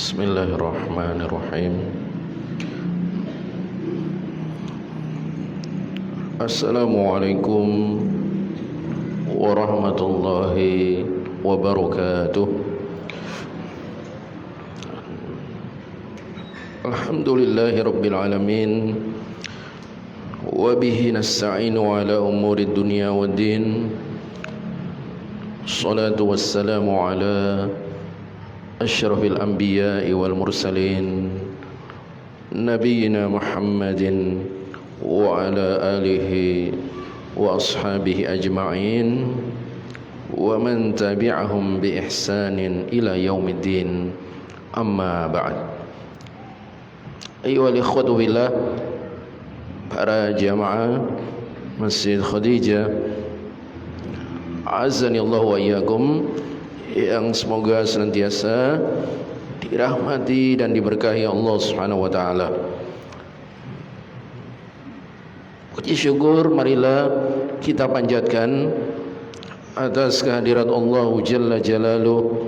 Bismillahirrahmanirrahim. Assalamualaikum warahmatullahi wabarakatuh. Alhamdulillahi rabbil alamin. Wa bihi nasta'inu ala umuri dunya waddin. Salatu wassalamu ala asyrafil anbiya'i wal mursalin Nabiyyina Muhammadin wa ala alihi wa ashabihi ajma'in wa man tabi'ahum bi ihsanin ila yaumiddin, amma ba'd. Ayyuhal ikhwatu billah, para jamaah Masjid Khadijah, azani Allah wa iyyakum, yang semoga senantiasa dirahmati dan diberkahi Allah Subhanahu wa taala. Puji syukur marilah kita panjatkan atas kehadirat Allah Jalla Jalaluh,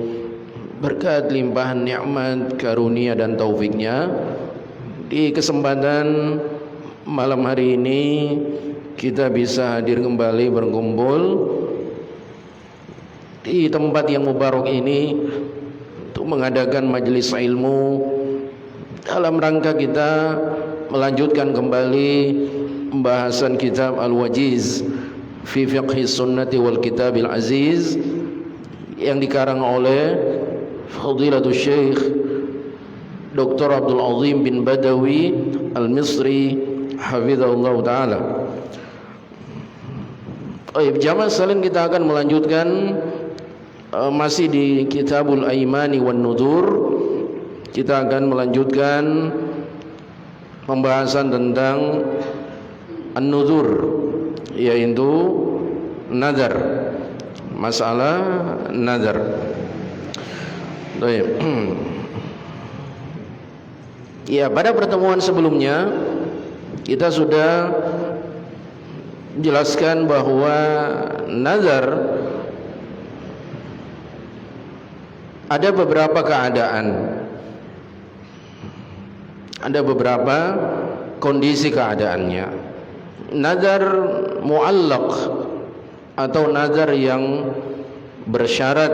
berkat limpahan nikmat, karunia dan taufiknya. Di kesempatan malam hari ini kita bisa hadir kembali berkumpul di tempat yang mubarak ini untuk mengadakan majelis ilmu dalam rangka kita melanjutkan kembali pembahasan kitab Al-Wajiz fi Fiqhi Sunnati wal Kitabil Aziz yang dikarang oleh Fadilatul Syekh Dr. Abdul Azim bin Badawi Al-Misri hafizahullah ta'ala. Jamaah sekalian, kita akan melanjutkan masih di Kitabul Aimani wan Nudzur. Kita akan melanjutkan pembahasan tentang An-Nudzur, yaitu nazar, masalah nazar. Baik. Ya, pada pertemuan sebelumnya kita sudah jelaskan bahwa nazar ada beberapa keadaan, ada beberapa kondisi keadaannya. Nazar muallaq atau nazar yang bersyarat,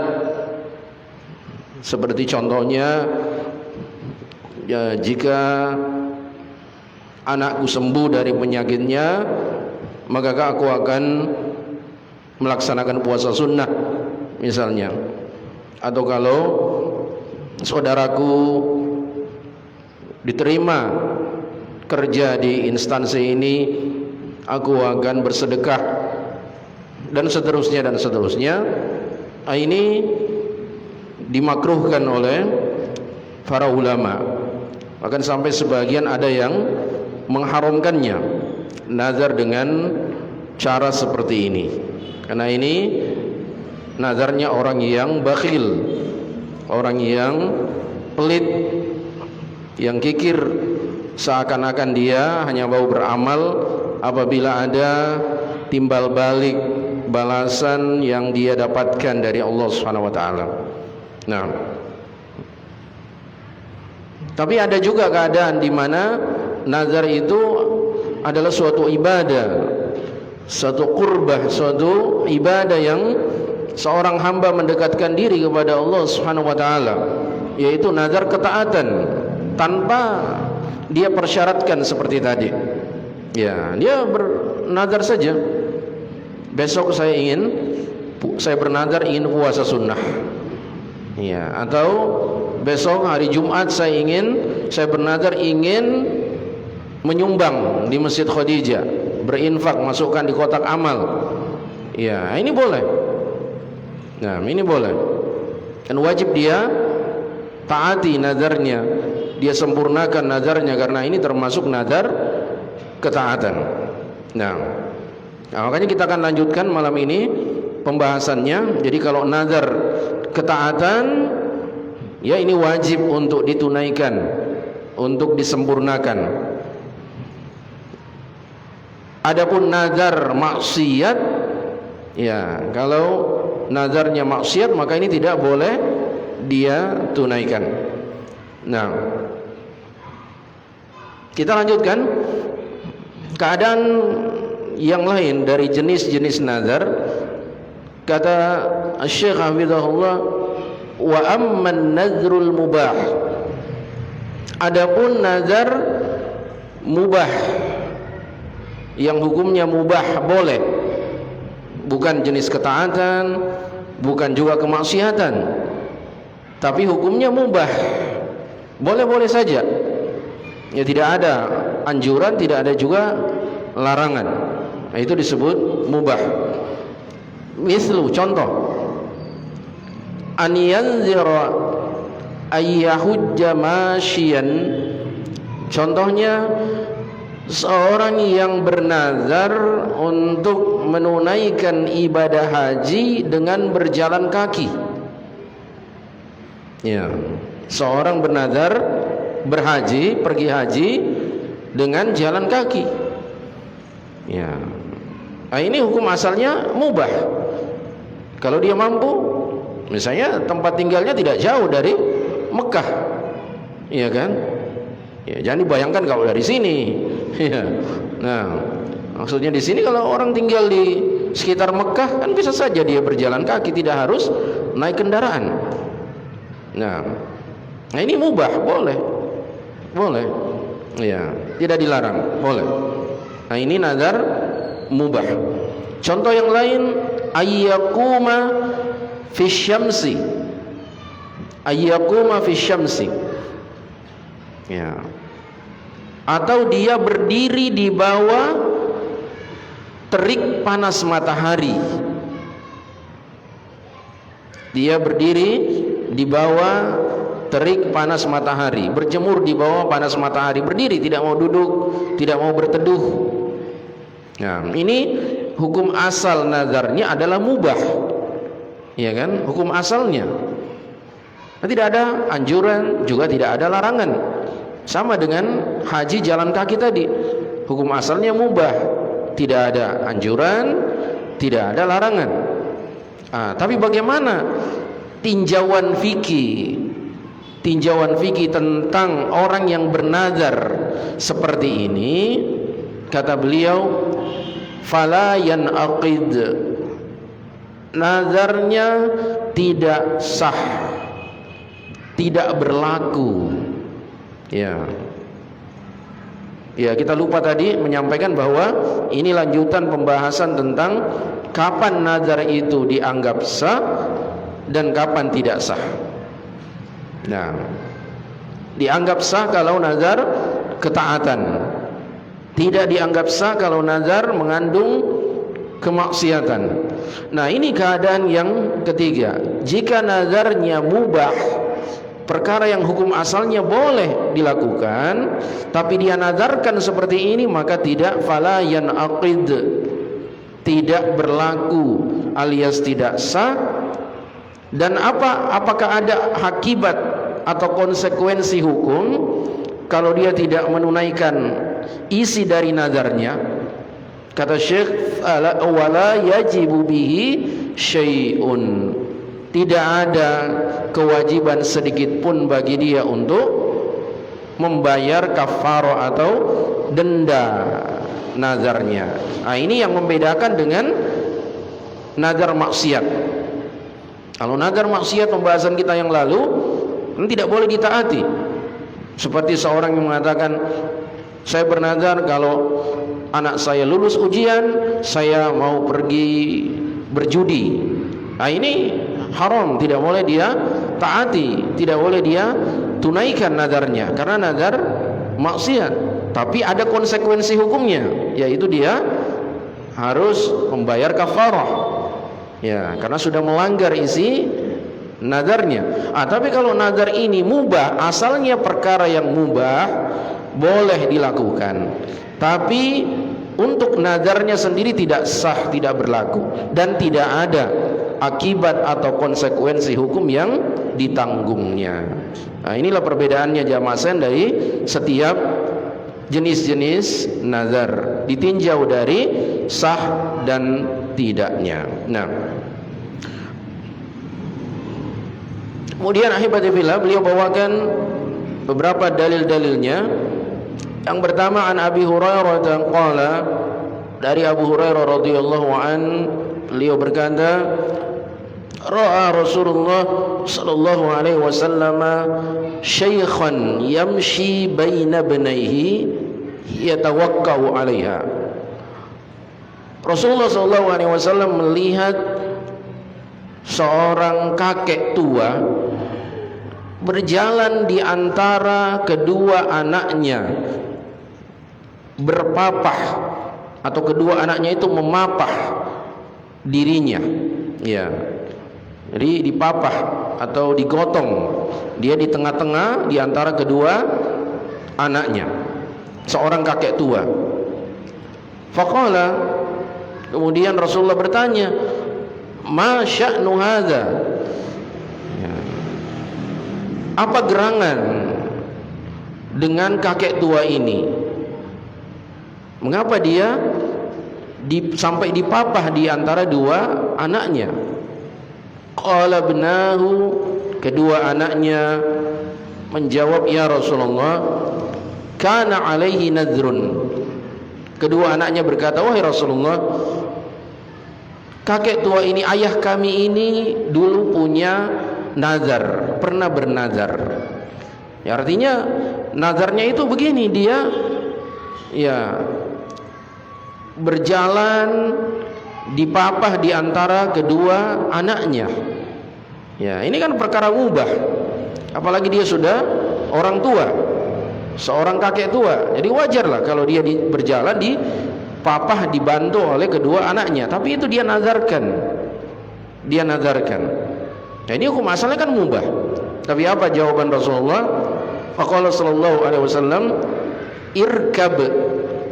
seperti contohnya ya, jika anakku sembuh dari penyakitnya, maka aku akan melaksanakan puasa sunnah misalnya. Atau kalau saudaraku diterima kerja di instansi ini, aku akan bersedekah, dan seterusnya dan seterusnya. Ini dimakruhkan oleh para ulama. Bahkan sampai sebagian ada yang mengharamkannya, nazar dengan cara seperti ini, karena ini nazarnya orang yang bakhil, orang yang pelit, yang kikir, seakan-akan dia hanya mau beramal apabila ada timbal balik balasan yang dia dapatkan dari Allah Subhanahu wa taala. Nah, tapi ada juga keadaan di mana nazar itu adalah suatu ibadah, suatu qurbah, suatu ibadah yang seorang hamba mendekatkan diri kepada Allah Subhanahu wa taala, yaitu nazar ketaatan tanpa dia persyaratkan seperti tadi. Ya, dia bernazar saja. Besok saya bernazar ingin puasa sunnah. Ya, atau besok hari Jumat saya bernazar ingin menyumbang di Masjid Khadijah, berinfak, masukkan di kotak amal. Ya, ini boleh. Nah, ini boleh. Dan wajib dia taati nazarnya, dia sempurnakan nazarnya, karena ini termasuk nazar ketaatan. Nah, makanya kita akan lanjutkan malam ini pembahasannya. Jadi kalau nazar ketaatan, ya ini wajib untuk ditunaikan, untuk disempurnakan. Adapun nazar maksiat, ya kalau nazarnya maksiat maka ini tidak boleh dia tunaikan. Nah, kita lanjutkan keadaan yang lain dari jenis-jenis nazar. Kata Syekh Hafizahullah, wa amman nazrul mubah, adapun nazar mubah yang hukumnya mubah, boleh, bukan jenis ketaatan, bukan juga kemaksiatan, tapi hukumnya mubah, boleh-boleh saja. Ya, tidak ada anjuran, tidak ada juga larangan. Nah, itu disebut mubah. Mislu, contoh, an yanzira ayyahujja masyian. Contohnya, seorang yang bernazar untuk menunaikan ibadah haji dengan berjalan kaki. Ya, seorang bernazar berhaji, pergi haji dengan jalan kaki. Ya, nah, ini hukum asalnya mubah. Kalau dia mampu, misalnya tempat tinggalnya tidak jauh dari Mekah, iya kan? Ya, jangan dibayangkan kalau dari sini. Ya. Nah, maksudnya di sini kalau orang tinggal di sekitar Mekah kan bisa saja dia berjalan kaki, tidak harus naik kendaraan. Nah, ini mubah, boleh, ya, tidak dilarang, boleh. Nah, ini nazar mubah. Contoh yang lain, ayyakuma fi syamsi, ayyakuma fi syamsi, ya, atau dia berdiri di bawah terik panas matahari. Dia berdiri di bawah terik panas matahari, berjemur di bawah panas matahari, berdiri, tidak mau duduk, tidak mau berteduh. Nah, ini hukum asal nazarnya adalah mubah, ya kan? Hukum asalnya. Nah, tidak ada anjuran, juga tidak ada larangan. Sama dengan haji jalan kaki tadi, hukum asalnya mubah, tidak ada anjuran, tidak ada larangan. Tapi bagaimana tinjauan fikih tentang orang yang bernazar seperti ini? Kata beliau, fala yanaqid, nazarnya tidak sah, tidak berlaku. Ya, kita lupa tadi menyampaikan bahwa ini lanjutan pembahasan tentang kapan nazar itu dianggap sah dan kapan tidak sah. Nah, dianggap sah kalau nazar ketaatan, tidak dianggap sah kalau nazar mengandung kemaksiatan. Nah, ini keadaan yang ketiga. Jika nazarnya mubah, perkara yang hukum asalnya boleh dilakukan, tapi dia nazarkan seperti ini, maka tidak, fala yanaqid, tidak berlaku alias tidak sah. Dan apakah ada akibat atau konsekuensi hukum kalau dia tidak menunaikan isi dari nazarnya? Kata Syekh, wala yajibu bihi syai'un, tidak ada kewajiban sedikit pun bagi dia untuk membayar kafarah atau denda nazarnya. Nah, ini yang membedakan dengan nazar maksiat. Kalau nazar maksiat pembahasan kita yang lalu tidak boleh ditaati. Seperti seorang yang mengatakan, saya bernazar kalau anak saya lulus ujian, saya mau pergi berjudi. Nah, ini haram, tidak boleh dia taati, tidak boleh dia tunaikan nazarnya, karena nazar maksiat. Tapi ada konsekuensi hukumnya, yaitu dia harus membayar kafarah. Ya, karena sudah melanggar isi nazarnya. Tapi kalau nazar ini mubah, asalnya perkara yang mubah, boleh dilakukan. Tapi untuk nazarnya sendiri tidak sah, tidak berlaku, dan tidak ada akibat atau konsekuensi hukum yang ditanggungnya. Nah, inilah perbedaannya jamaah sekalian dari setiap jenis-jenis nazar, ditinjau dari sah dan tidaknya. Nah, kemudian ahibati fillah, beliau bawakan beberapa dalil-dalilnya. Yang pertama, an Abi Hurairah qala, dari Abu Hurairah radhiyallahu an, beliau berkata, ra'a Rasulullah sallallahu alaihi wasallam syaikhan yamshi baina ibnaihi yatawakkau 'alaiha. Rasulullah sallallahu alaihi wasallam melihat seorang kakek tua berjalan di antara kedua anaknya, berpapah, atau kedua anaknya itu memapah dirinya, ya. Jadi dipapah atau digotong, dia di tengah-tengah di antara kedua anaknya, seorang kakek tua. Faqala, kemudian Rasulullah bertanya, ma sya'nu hadza? Apa gerangan dengan kakek tua ini? Mengapa dia sampai dipapah di antara dua anaknya? Qala ibnahu, kedua anaknya menjawab, ya Rasulullah, kana alaihi nadhrun. Kedua anaknya berkata, wahai Rasulullah, kakek tua ini, ayah kami ini dulu punya nazar, pernah bernazar. Ya, artinya nazarnya itu begini, dia ya berjalan dipapah di antara kedua anaknya. Ya, ini kan perkara mubah. Apalagi dia sudah orang tua, seorang kakek tua. Jadi wajarlah kalau dia berjalan dipapah, dibantu oleh kedua anaknya. Tapi itu dia nazarkan. Dia nazarkan. Nah, ini hukum asalnya kan mubah. Tapi apa jawaban Rasulullah? Faqala sallallahu alaihi wasallam, irkab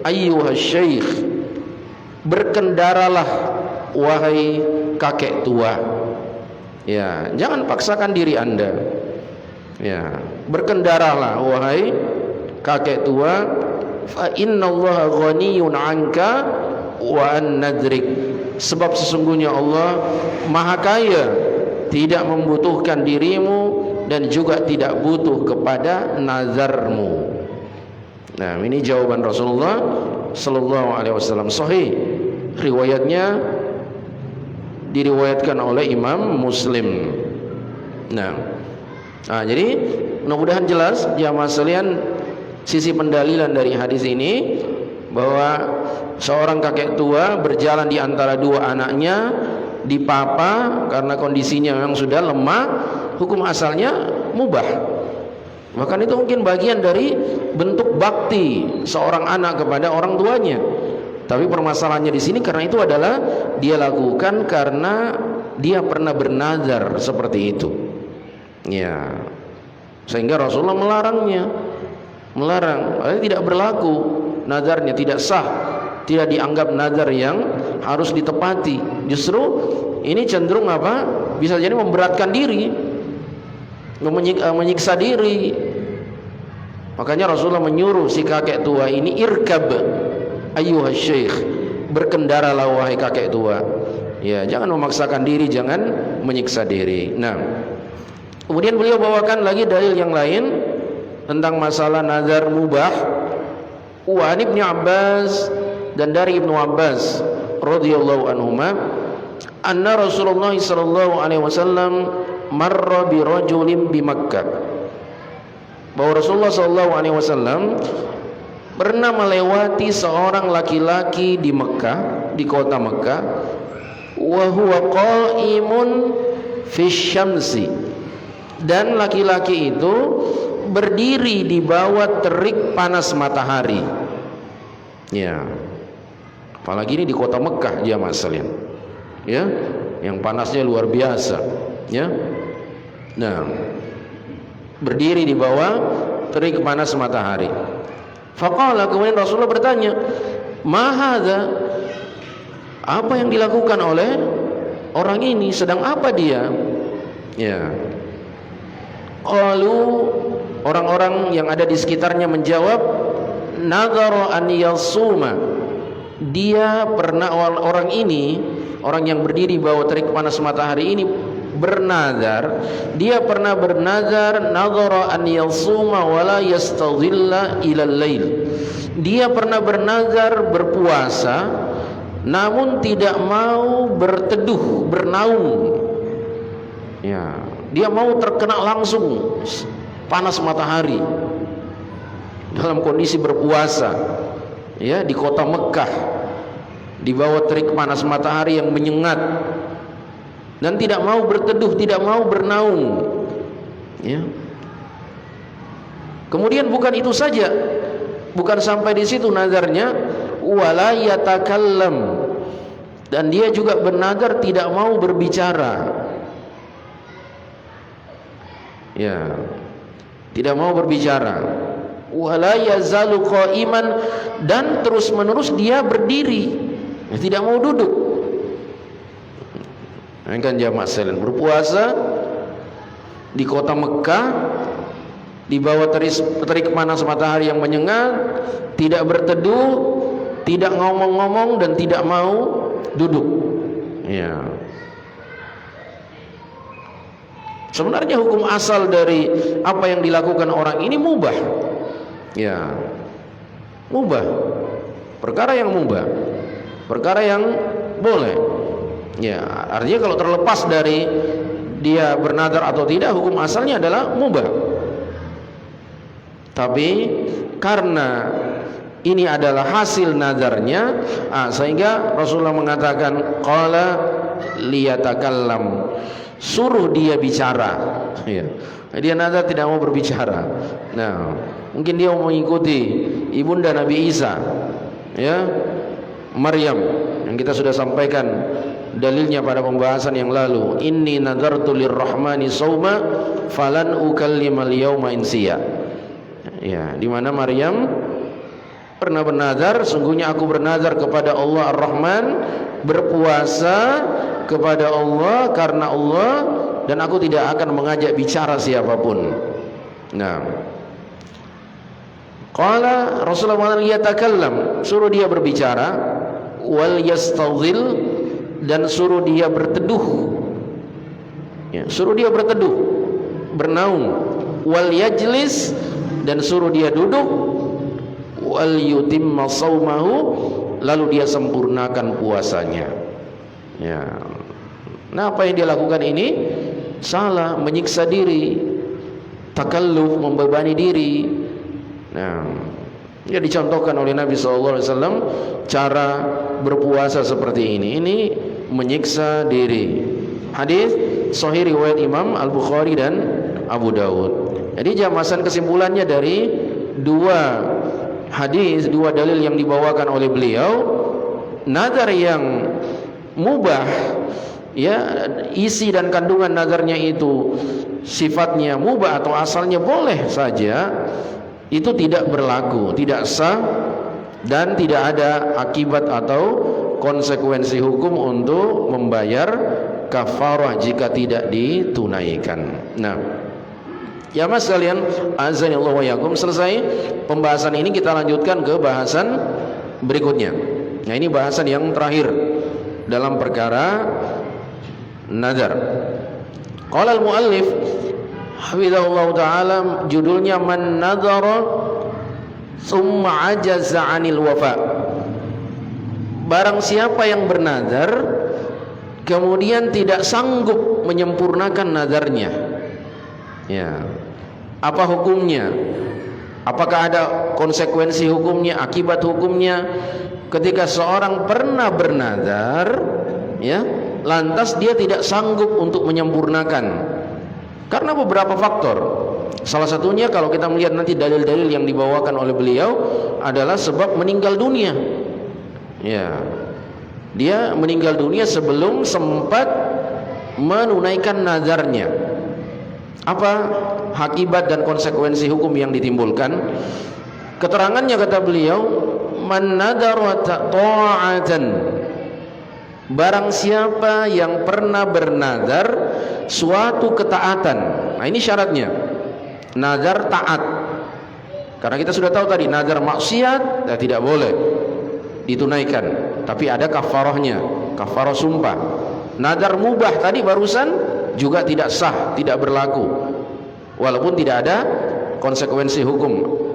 ayyuha syekh, berkendaralah wahai kakek tua. Ya, jangan paksakan diri Anda. Ya, berkendaralah wahai kakek tua. Fa innallaha ghaniyun 'anka wa an nadrik. Sebab sesungguhnya Allah Maha Kaya, tidak membutuhkan dirimu dan juga tidak butuh kepada nazarmu. Nah, ini jawaban Rasulullah sallallahu alaihi wasallam. Sahih, riwayatnya diriwayatkan oleh Imam Muslim. Nah, jadi mudah-mudahan jelas jamaah sekalian sisi pendalilan dari hadis ini, bahwa seorang kakek tua berjalan di antara dua anaknya, dipapa karena kondisinya memang sudah lemah, hukum asalnya mubah. Bahkan itu mungkin bagian dari bentuk bakti seorang anak kepada orang tuanya. Tapi permasalahannya di sini karena itu adalah dia lakukan karena dia pernah bernazar seperti itu. Ya. Sehingga Rasulullah melarangnya. Melarang, tidak berlaku nazarnya, tidak sah, tidak dianggap nazar yang harus ditepati. Justru ini cenderung apa? Bisa jadi memberatkan diri, menyiksa diri. Makanya Rasulullah menyuruh si kakek tua ini, irkab ayyuha syekh, berkendaralah wahai kakek tua. Ya, jangan memaksakan diri, jangan menyiksa diri. Nah, kemudian beliau bawakan lagi dalil yang lain tentang masalah nazar mubah. Wa an Ibnu Abbas, dan dari Ibnu Abbas radhiyallahu anhuma, anna Rasulullah sallallahu alaihi wasallam marra bi rajulin bi Makkah, bahwa Rasulullah sallallahu alaihi wasallam pernah melewati seorang laki-laki di Mekah, di kota Mekah, wa huwa qa'imun fi syamsi, dan laki-laki itu berdiri di bawah terik panas matahari. Ya, apalagi ini di kota Mekah jamaah sekalian, ya, yang panasnya luar biasa, ya. Nah, berdiri di bawah terik panas matahari. Faqala, kemudian Rasulullah bertanya, ma hadza? Apa yang dilakukan oleh orang ini? Sedang apa dia? Ya. Qalu, orang-orang yang ada di sekitarnya menjawab, nadhara an yasuma. Dia pernah, orang ini, orang yang berdiri bawah terik panas matahari ini bernazar, dia pernah bernazar nadhara an yasuma wala yastadhilla ila al-lail. Dia pernah bernazar berpuasa namun tidak mau berteduh, bernaung. Ya, dia mau terkena langsung panas matahari dalam kondisi berpuasa, ya, di kota Mekah, di bawah terik panas matahari yang menyengat, dan tidak mau berteduh, tidak mau bernaung, ya. Kemudian bukan itu saja, bukan sampai di situ nazarnya, wala yatakallam, dan dia juga bernazar tidak mau berbicara, ya, tidak mau berbicara. Wala yazalu qa'iman, dan terus menerus dia berdiri, tidak mau duduk. Ini kan jamaah sekalian, berpuasa di kota Mekah, di bawah terik panas matahari yang menyengat, tidak berteduh, tidak ngomong-ngomong, dan tidak mau duduk, ya. Sebenarnya hukum asal dari apa yang dilakukan orang ini mubah, ya, mubah, perkara yang mubah, perkara yang boleh, ya. Artinya kalau terlepas dari dia bernazar atau tidak, hukum asalnya adalah mubah. Tapi karena ini adalah hasil nazarnya, sehingga Rasulullah mengatakan qala liyatakallam, suruh dia bicara, ya. Dia nazar tidak mau berbicara. Nah, mungkin dia mau mengikuti ibunda Nabi Isa, ya, Maryam, yang kita sudah sampaikan dalilnya pada pembahasan yang lalu. Inni nadartu lirrahmani sauma falan ukallimal yauma insiya, ya, di mana Maryam pernah bernazar, sungguhnya aku bernazar kepada Allah Ar-Rahman, berpuasa kepada Allah karena Allah, dan aku tidak akan mengajak bicara siapapun. Nah, qala Rasulullah yatakallam, suruh dia berbicara, wal yastadhil, dan suruh dia berteduh, ya, suruh dia berteduh, bernaung, wal yajlis, dan suruh dia duduk, wal yutimma saumahu, lalu dia sempurnakan puasanya, ya. Nah, apa yang dia lakukan ini salah, menyiksa diri, takalluf, membebani diri. Nah, dia dicontohkan oleh Nabi SAW cara berpuasa seperti ini. Ini menyiksa diri. Hadis sahih riwayat Imam Al-Bukhari dan Abu Dawud. Jadi jamasan kesimpulannya dari dua hadis, dua dalil yang dibawakan oleh beliau, nazar yang mubah, ya, isi dan kandungan nazarnya itu sifatnya mubah atau asalnya boleh saja, itu tidak berlaku, tidak sah, dan tidak ada akibat atau konsekuensi hukum untuk membayar kafarah jika tidak ditunaikan. Nah, ya mas sekalian, azanillahu wa yakum, selesai pembahasan ini, kita lanjutkan ke bahasan berikutnya. Nah, ini bahasan yang terakhir dalam perkara nazar. Qala al-muallif hafizahullah taala, judulnya man nadhara thumma ajaza 'anil wafa. Barang siapa yang bernazar kemudian tidak sanggup menyempurnakan nazarnya, ya, apa hukumnya? Apakah ada konsekuensi hukumnya, akibat hukumnya ketika seorang pernah bernazar, ya, lantas dia tidak sanggup untuk menyempurnakan? Karena beberapa faktor. Salah satunya kalau kita melihat nanti dalil-dalil yang dibawakan oleh beliau adalah sebab meninggal dunia. Ya, dia meninggal dunia sebelum sempat menunaikan nazarnya. Apa akibat dan konsekuensi hukum yang ditimbulkan? Keterangannya kata beliau, man nadara ta'atan, barang siapa yang pernah bernazar suatu ketaatan. Nah, ini syaratnya, nazar taat. Karena kita sudah tahu tadi nazar maksiat tidak boleh ditunaikan, tapi ada kafarahnya, kafarah sumpah. Nazar mubah tadi barusan juga tidak sah, tidak berlaku, walaupun tidak ada konsekuensi hukum.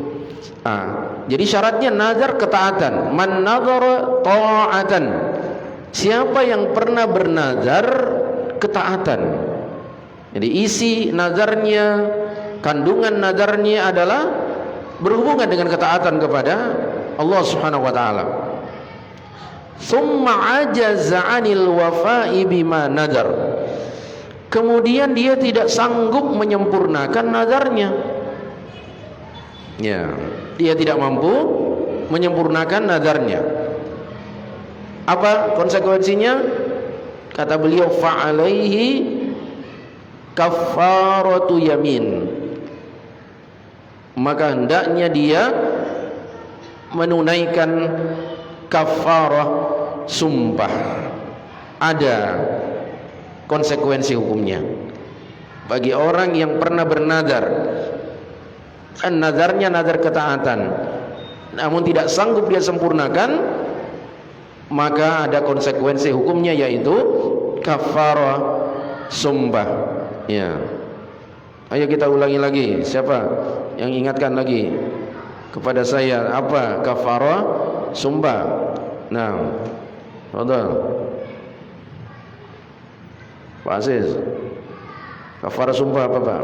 Jadi syaratnya nazar ketaatan. Man nazara ta'atan, siapa yang pernah bernazar ketaatan. Jadi isi nazarnya, kandungan nazarnya adalah berhubungan dengan ketaatan kepada Allah Subhanahu wa taala. Tsumma ajaza 'anil wafa'i bima nazar, kemudian dia tidak sanggup menyempurnakan nazarnya. Ya, dia tidak mampu menyempurnakan nazarnya. Apa konsekuensinya? Kata beliau, fa'alaihi kafaratu yamin, maka hendaknya dia menunaikan kafarah sumpah. Ada konsekuensi hukumnya bagi orang yang pernah bernazar, kan nazarnya nazar ketaatan, namun tidak sanggup dia sempurnakan, maka ada konsekuensi hukumnya, yaitu kafarah sumpah. Ya, ayo kita ulangi lagi. Siapa yang ingatkan lagi kepada saya apa kafarah sumpah? Nah, betul, Pak Aziz. Kafarah sumpah apa, Pak?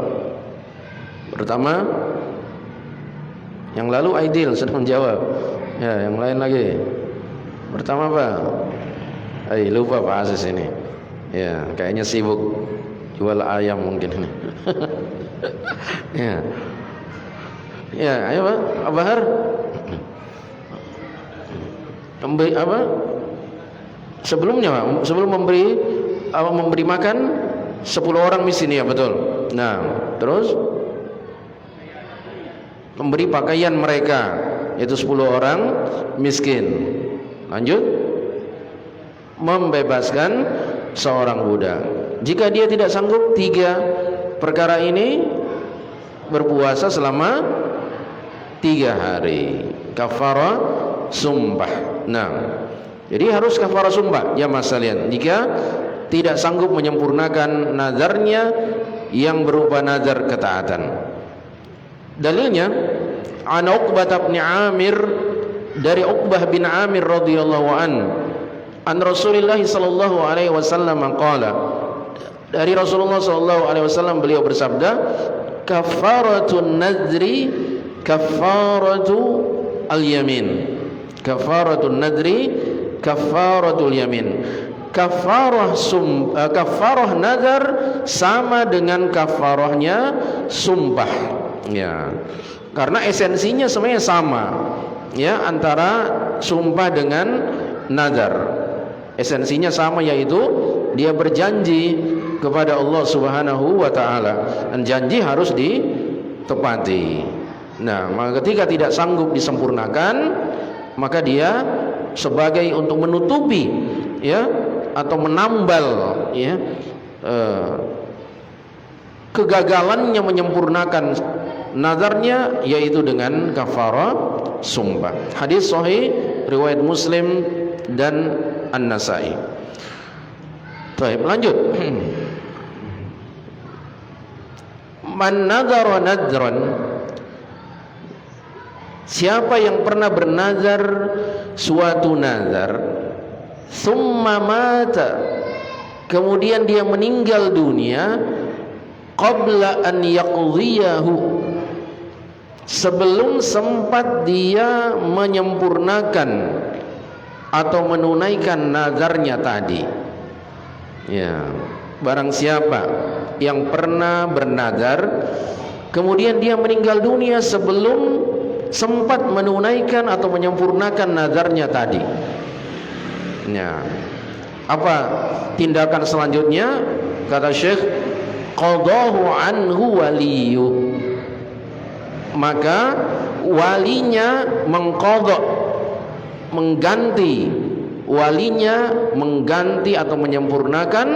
Pertama, yang lalu Aidil sudah menjawab. Ya, yang lain lagi. Pertama apa? Lupa Pak Aziz ini. Ya, kayaknya sibuk jual ayam mungkin ini. Ya. Ya, ayo Pak, Abahar. Memberi apa? Sebelumnya Pak, sebelum memberi makan 10 orang miskin, ya betul. Nah, terus memberi pakaian mereka, yaitu 10 orang miskin. Lanjut, membebaskan seorang budak. Jika dia tidak sanggup 3 perkara ini, berpuasa selama 3 hari. Kafarah sumpah. Nah, jadi harus kafarah sumpah ya mas sekalian. Jika tidak sanggup menyempurnakan nazarnya yang berupa nazar ketaatan. Dalilnya an Uqbah bin Amir, dari Uqbah bin Amir radhiyallahu an Rasulullah sallallahu alaihi wasallam qala, dari Rasulullah sallallahu alaihi wasallam beliau bersabda, kafaratun nadri kafaratu al-yamin. Kafaratun nadri kafaratul yamin. Kafarah nazar sama dengan kafarahnya sumpah. Ya, karena esensinya semuanya sama. Ya, antara sumpah dengan nazar, esensinya sama, yaitu dia berjanji kepada Allah Subhanahu wa taala, dan janji harus ditepati. Nah, maka ketika tidak sanggup disempurnakan, maka dia sebagai untuk menutupi ya atau menambal ya kegagalannya menyempurnakan nazarnya, yaitu dengan kafarah sumpah. Hadis sahih riwayat Muslim dan An-Nasa'i. Baik, lanjut. Man nadhara nadran, siapa yang pernah bernazar suatu nazar, summa mata, kemudian dia meninggal dunia, qabla an yaqdiyahu, sebelum sempat dia menyempurnakan atau menunaikan nazarnya tadi. Ya, barang siapa yang pernah bernazar kemudian dia meninggal dunia sebelum sempat menunaikan atau menyempurnakan nazarnya tadi. Ya, apa tindakan selanjutnya? Kata Syekh, qadahu anhu waliyu, maka walinya mengqadha, mengganti, walinya mengganti atau menyempurnakan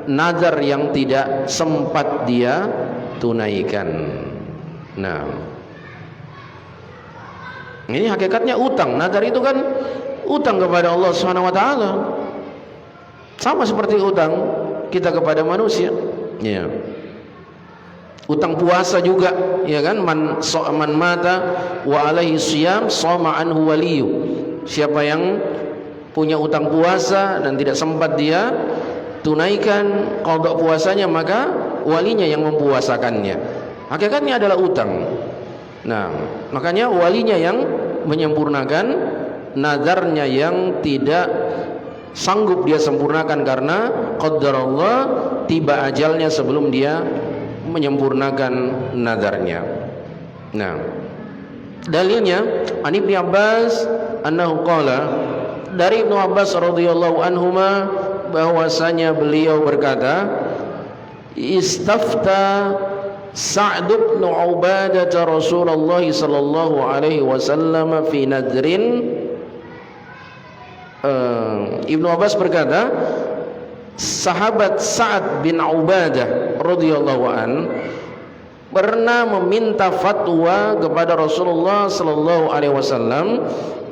nazar yang tidak sempat dia tunaikan. Nah, ini hakikatnya utang. Nazar itu kan utang kepada Allah Subhanahu wa taala. Sama seperti utang kita kepada manusia. Ya. Utang puasa juga, ya kan? Man mata wa alaihi syiyam shoma anhu waliyu. Siapa yang punya utang puasa dan tidak sempat dia tunaikan qada puasanya, maka walinya yang mempuasakannya. Hakikatnya adalah utang. Nah, makanya walinya yang menyempurnakan, nazarnya yang tidak sanggup dia sempurnakan karena qadarullah tiba ajalnya sebelum dia menyempurnakan nazarnya. Nah, dalilnya an Ibnu Abbas annahu qala, dari Ibnu Abbas radhiyallahu anhuma bahwasanya beliau berkata, istafta Sa'd bin Ubadah Rasulullah sallallahu alaihi wasallam fi nadrin. Ibnu Abbas berkata, sahabat Sa'ad bin Ubadah radhiyallahu an pernah meminta fatwa kepada Rasulullah sallallahu alaihi wasallam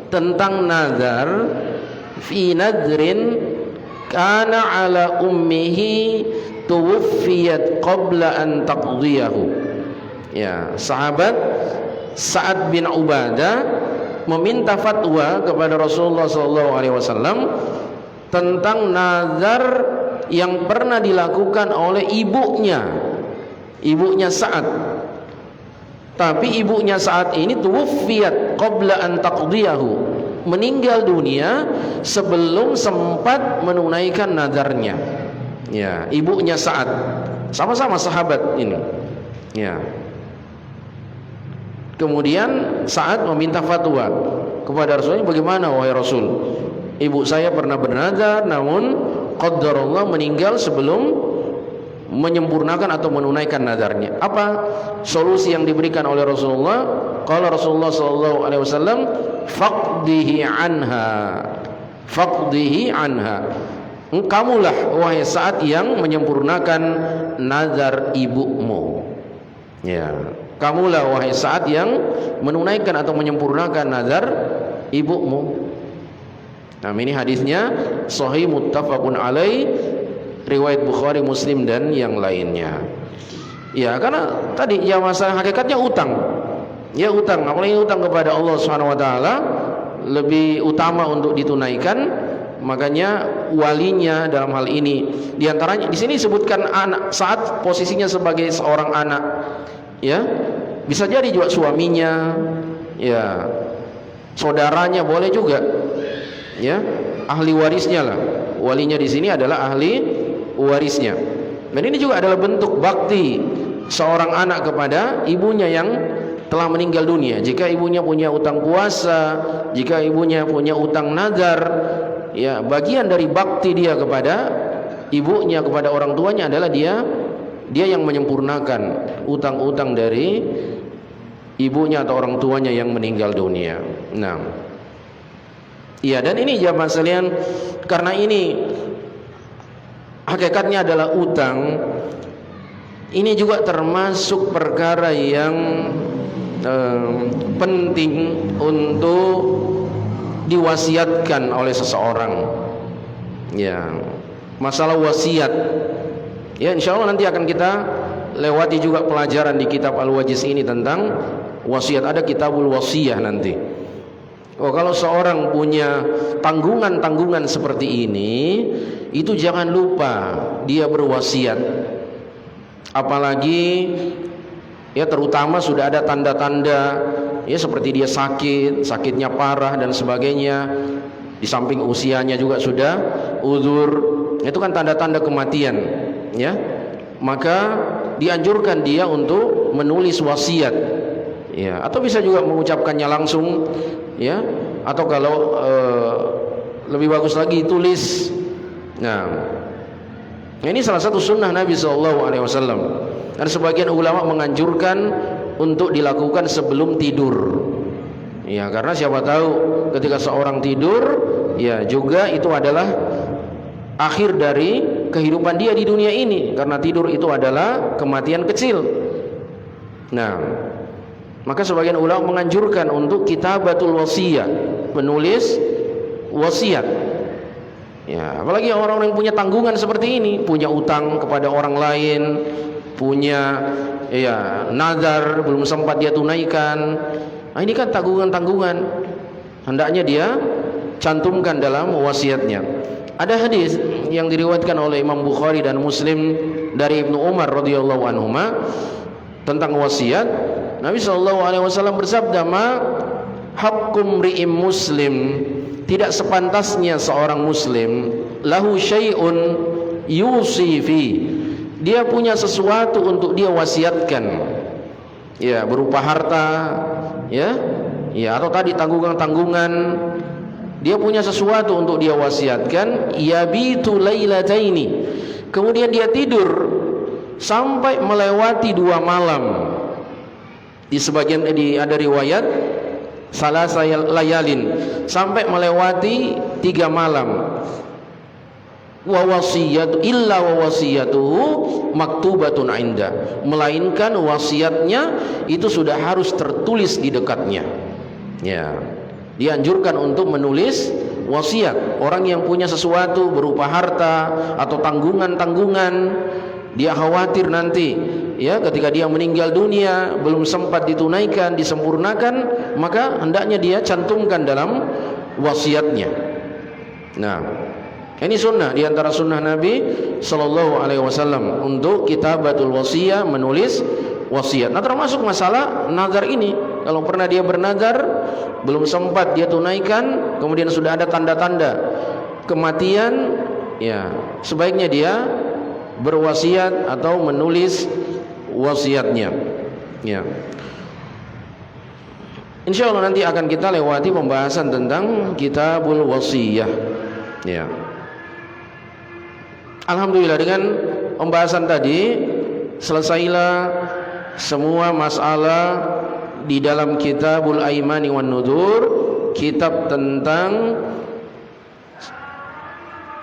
tentang nazar fi nadrin kana ala ummihi tuwfiyat qabla an taqdiyahu. Ya, sahabat Sa'ad bin Ubadah meminta fatwa kepada Rasulullah sallallahu alaihi wasallam tentang nazar yang pernah dilakukan oleh ibunya Sa'ad. Tapi ibunya Sa'ad ini tuwfiyat qabla an taqdiyahu, meninggal dunia sebelum sempat menunaikan nazarnya. Ya, ibunya Sa'ad, sama-sama sahabat ini. Ya. Kemudian Sa'ad meminta fatwa kepada Rasulullah, bagaimana wahai Rasul? Ibu saya pernah bernazar namun qadarullah meninggal sebelum menyempurnakan atau menunaikan nazarnya. Apa solusi yang diberikan oleh Rasulullah? Qala Rasulullah sallallahu alaihi wasallam, faqdihi anha. Kamulah wahai Sa'ad yang menyempurnakan nazar ibumu. Ya, kamulah wahai Sa'ad yang menunaikan atau menyempurnakan nazar ibumu. Nah, ini hadisnya sahih muttafaqun alaih, riwayat Bukhari, Muslim dan yang lainnya. Ya, karena tadi ya masalah hakikatnya utang. Ya, utang, apalagi utang kepada Allah Subhanahu wa taala lebih utama untuk ditunaikan. Makanya walinya dalam hal ini, di antaranya di sini disebutkan anak, saat posisinya sebagai seorang anak, ya, bisa jadi juga suaminya, ya, saudaranya boleh juga, ya, ahli warisnya lah. Walinya di sini adalah ahli warisnya. Dan ini juga adalah bentuk bakti seorang anak kepada ibunya yang telah meninggal dunia. Jika ibunya punya utang puasa, jika ibunya punya utang nazar, ya, bagian dari bakti dia kepada ibunya, kepada orang tuanya adalah dia yang menyempurnakan utang-utang dari ibunya atau orang tuanya yang meninggal dunia. Nah, iya, dan ini jamaah sekalian, karena ini hakikatnya adalah utang, ini juga termasuk perkara yang penting untuk diwasiatkan oleh seseorang. Ya, masalah wasiat. Ya, insyaallah nanti akan kita lewati juga pelajaran di kitab Al-Wajiz ini tentang wasiat. Ada kitabul wasiyah nanti. Oh, kalau seorang punya tanggungan-tanggungan seperti ini, itu jangan lupa dia berwasiat. Apalagi ya terutama sudah ada tanda-tanda, ya seperti dia sakitnya parah dan sebagainya, di samping usianya juga sudah uzur, itu kan tanda-tanda kematian, ya. Maka dianjurkan dia untuk menulis wasiat, ya, atau bisa juga mengucapkannya langsung, ya, atau kalau lebih bagus lagi tulis. Nah, ini salah satu sunnah Nabi SAW. Dan sebagian ulama menganjurkan untuk dilakukan sebelum tidur. Ya, karena siapa tahu ketika seorang tidur, ya juga itu adalah akhir dari kehidupan dia di dunia ini, karena tidur itu adalah kematian kecil. Nah, maka sebagian ulama menganjurkan untuk kitabatul wasiyah, menulis wasiat. Ya, apalagi orang-orang yang punya tanggungan seperti ini, punya utang kepada orang lain, punya ya nazar belum sempat dia tunaikan. Nah, ini kan tanggungan-tanggungan. Hendaknya dia cantumkan dalam wasiatnya. Ada hadis yang diriwayatkan oleh Imam Bukhari dan Muslim dari Ibnu Umar radhiyallahu anhuma tentang wasiat. Nabi SAW bersabda, "Ma haqqum ri'im muslim." Tidak sepantasnya seorang muslim lahu syai'un yusi fi. Dia punya sesuatu untuk dia wasiatkan. Ya, berupa harta, ya. Ya, atau tadi tanggungan-tanggungan. Dia punya sesuatu untuk dia wasiatkan, yabitu lailataini. Kemudian dia tidur sampai melewati 2 malam. Di sebagian ada riwayat salasa layalin, sampai melewati 3 malam. Wa wasiyatu illa wa wasiyatuhu maktubatun inda. Melainkan wasiatnya itu sudah harus tertulis di dekatnya. Ya. Dianjurkan untuk menulis wasiat. Orang yang punya sesuatu berupa harta atau tanggungan-tanggungan, dia khawatir nanti ya ketika dia meninggal dunia belum sempat ditunaikan, disempurnakan, maka hendaknya dia cantumkan dalam wasiatnya. Nah, ini sunnah, di antara sunnah Nabi Sallallahu Alaihi Wasallam untuk kitabatul wasiyah, menulis wasiat. Nah, termasuk masalah nazar ini. Kalau pernah dia bernazar belum sempat dia tunaikan, kemudian sudah ada tanda-tanda kematian, ya sebaiknya dia berwasiat atau menulis wasiatnya. Ya. Insya Allah nanti akan kita lewati pembahasan tentang kitabul wasiyah. Ya. Alhamdulillah dengan pembahasan tadi selesailah semua masalah di dalam kitabul aimani wan nudur, kitab tentang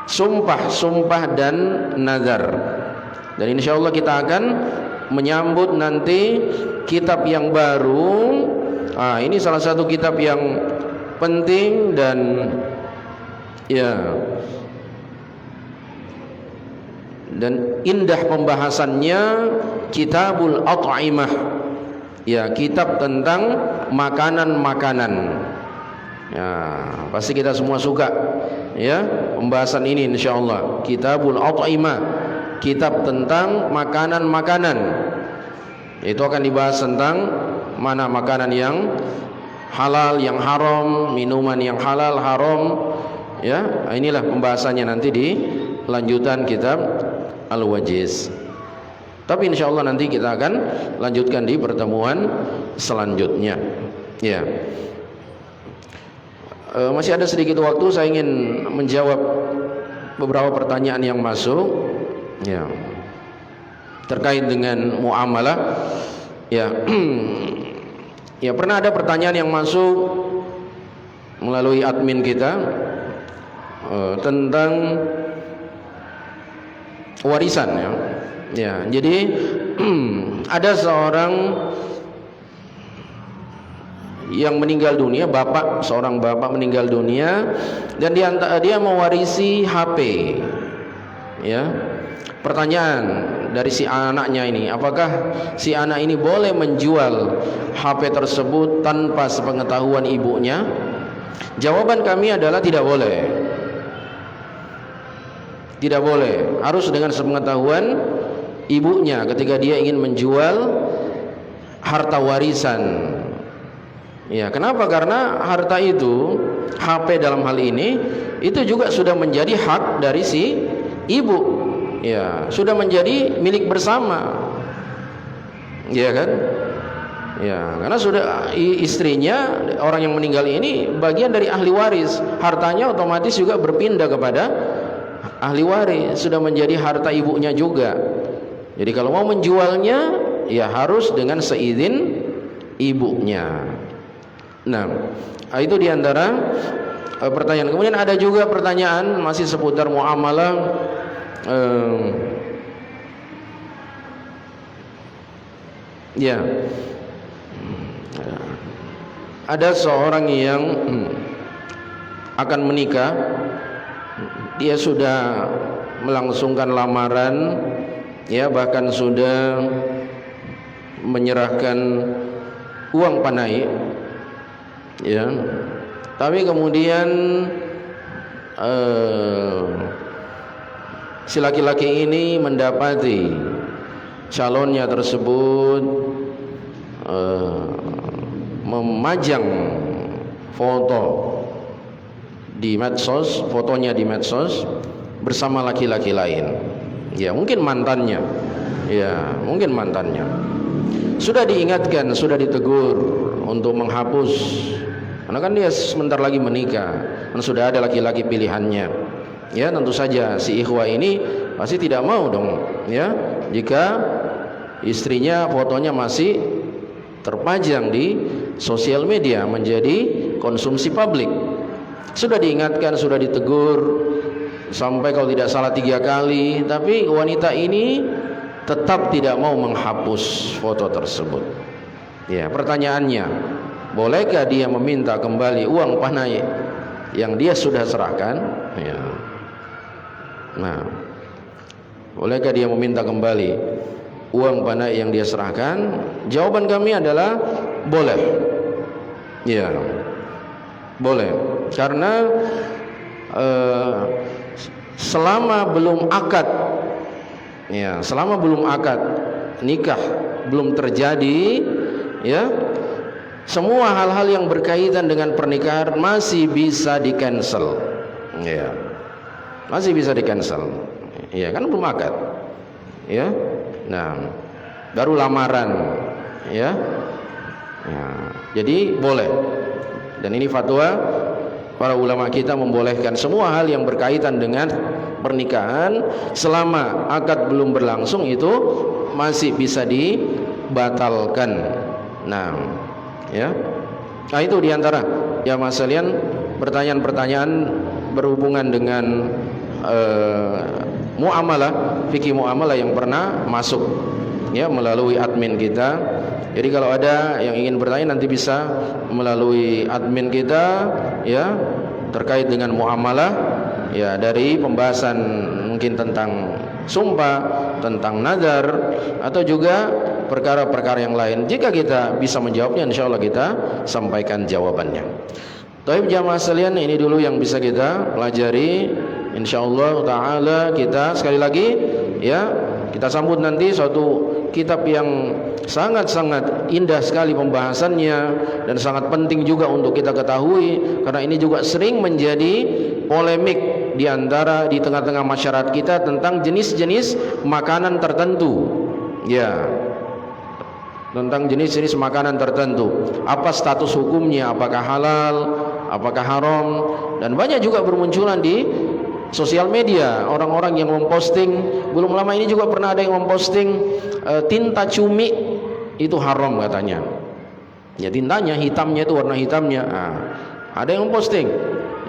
sumpah dan nazar. Dan insyaallah kita akan menyambut nanti kitab yang baru. Ini salah satu kitab yang penting dan ya dan indah pembahasannya, kitabul at'imah. Ya, kitab tentang makanan-makanan. Ya, pasti kita semua suka ya pembahasan ini insyaallah. Kitabul at'imah, kitab tentang makanan-makanan. Itu akan dibahas tentang mana makanan yang halal, yang haram, minuman yang halal, haram. Ya, inilah pembahasannya nanti di lanjutan kitab Al-Wajiz. Tapi insya Allah nanti kita akan lanjutkan di pertemuan selanjutnya. Ya. Masih ada sedikit waktu, saya ingin menjawab beberapa pertanyaan yang masuk. Ya. Terkait dengan muamalah. Ya. Ya, pernah ada pertanyaan yang masuk melalui admin kita tentang warisan ya. Ya, jadi ada seorang yang meninggal dunia, seorang bapak meninggal dunia, dan dia mewarisi HP. Ya. Pertanyaan dari si anaknya ini, apakah si anak ini boleh menjual HP tersebut tanpa sepengetahuan ibunya? Jawaban kami adalah tidak boleh. Tidak boleh, harus dengan sepengetahuan ibunya ketika dia ingin menjual harta warisan. Ya, kenapa? Karena harta itu, HP dalam hal ini, itu juga sudah menjadi hak dari si ibu. Ya, sudah menjadi milik bersama. Ya kan? Ya, karena sudah istrinya, orang yang meninggal ini bagian dari ahli waris. Hartanya otomatis juga berpindah kepada ahli waris, sudah menjadi harta ibunya juga. Jadi kalau mau menjualnya ya harus dengan seizin ibunya. Nah, itu diantara pertanyaan. Kemudian ada juga pertanyaan masih seputar muamalah. Ya, ada seorang yang akan menikah dia sudah melangsungkan lamaran, ya bahkan sudah menyerahkan uang panai, ya, tapi kemudian si laki-laki ini mendapati calonnya tersebut memajang foto di medsos, fotonya di medsos bersama laki-laki lain. Ya, mungkin mantannya. Ya, mungkin mantannya. Sudah diingatkan, sudah ditegur untuk menghapus. Karena kan dia sebentar lagi menikah, dan sudah ada laki-laki pilihannya. Ya, tentu saja si ikhwah ini pasti tidak mau dong, ya, jika istrinya fotonya masih terpajang di sosial media menjadi konsumsi publik. Sudah diingatkan, sudah ditegur sampai kalau tidak salah 3 kali, tapi wanita ini tetap tidak mau menghapus foto tersebut. Ya, pertanyaannya, bolehkah dia meminta kembali uang panai yang dia sudah serahkan? Ya. Nah, bolehkah dia meminta kembali uang panai yang dia serahkan? Jawaban kami adalah boleh. Ya, boleh. Karena selama belum akad, ya, selama belum akad nikah belum terjadi, ya, semua hal-hal yang berkaitan dengan pernikahan masih bisa di cancel, ya, masih bisa di cancel, ya, kan belum akad, ya. Nah, baru lamaran, ya, ya, jadi boleh. Dan ini fatwa para ulama kita membolehkan semua hal yang berkaitan dengan pernikahan selama akad belum berlangsung itu masih bisa dibatalkan. Nah, ya. Nah, itu diantara ya mas sekalian pertanyaan-pertanyaan berhubungan dengan muamalah, fikih muamalah yang pernah masuk, ya, melalui admin kita. Jadi kalau ada yang ingin bertanya nanti bisa melalui admin kita, ya, terkait dengan muamalah, ya, dari pembahasan mungkin tentang sumpah, tentang nazar, atau juga perkara-perkara yang lain. Jika kita bisa menjawabnya, insya Allah kita sampaikan jawabannya. Taib jamaah sekalian, ini dulu yang bisa kita pelajari. Insya Allah Ta'ala kita sekali lagi, ya, kita sambut nanti suatu kitab yang sangat-sangat indah sekali pembahasannya dan sangat penting juga untuk kita ketahui, karena ini juga sering menjadi polemik di tengah-tengah masyarakat kita tentang jenis-jenis makanan tertentu, ya, tentang jenis-jenis makanan tertentu, apa status hukumnya, apakah halal, apakah haram, dan banyak juga bermunculan di sosial media orang-orang yang memposting. Belum lama ini juga pernah ada yang memposting tinta cumi itu haram katanya. Ya, tintanya hitamnya itu warna hitamnya. Nah, ada yang memposting.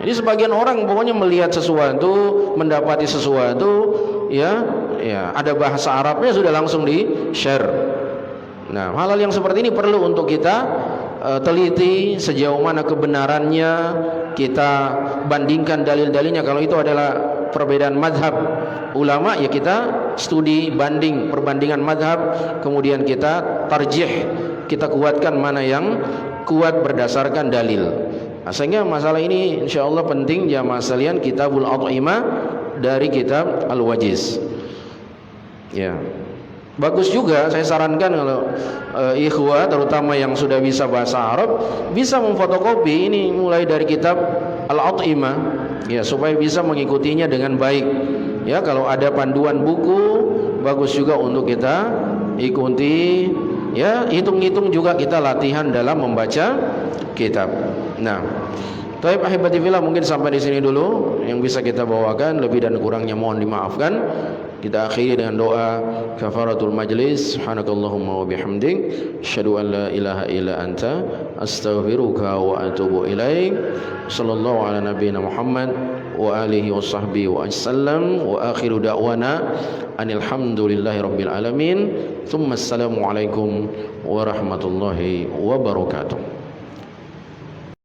Jadi sebagian orang pokoknya melihat sesuatu, mendapati sesuatu, ya, ya, ada bahasa Arabnya sudah langsung di-share. Nah, hal-hal yang seperti ini perlu untuk kita teliti sejauh mana kebenarannya, kita bandingkan dalil-dalilnya. Kalau itu adalah perbedaan madhab ulama, ya kita studi banding, perbandingan madhab, kemudian kita tarjih, kita kuatkan mana yang kuat berdasarkan dalil. Nah, sehingga masalah ini insya Allah penting jamaah sekalian, Kitabul At'imah dari kitab Al-Wajiz, ya. Bagus juga, saya sarankan kalau ikhwah terutama yang sudah bisa bahasa Arab bisa memfotokopi ini mulai dari kitab Al-At'imah, ya, supaya bisa mengikutinya dengan baik. Ya, kalau ada panduan buku bagus juga untuk kita ikuti, ya, hitung-hitung juga kita latihan dalam membaca kitab. Nah, Taib ahibati fillah, mungkin sampai di sini dulu yang bisa kita bawakan, lebih dan kurangnya mohon dimaafkan. Kita akhiri dengan doa kafaratul majlis. Subhanakallahumma wa bihamdik, asyhadu an la ilaha illa anta, astaghfiruka wa atubu ilaik. Sallallahu ala nabiyyina Muhammad wa alihi wa sahbihi wa sallam. Wa akhiru da'wana anil hamdulillahi rabbil alamin. Tsumma assalamu alaikum warahmatullahi wabarakatuh.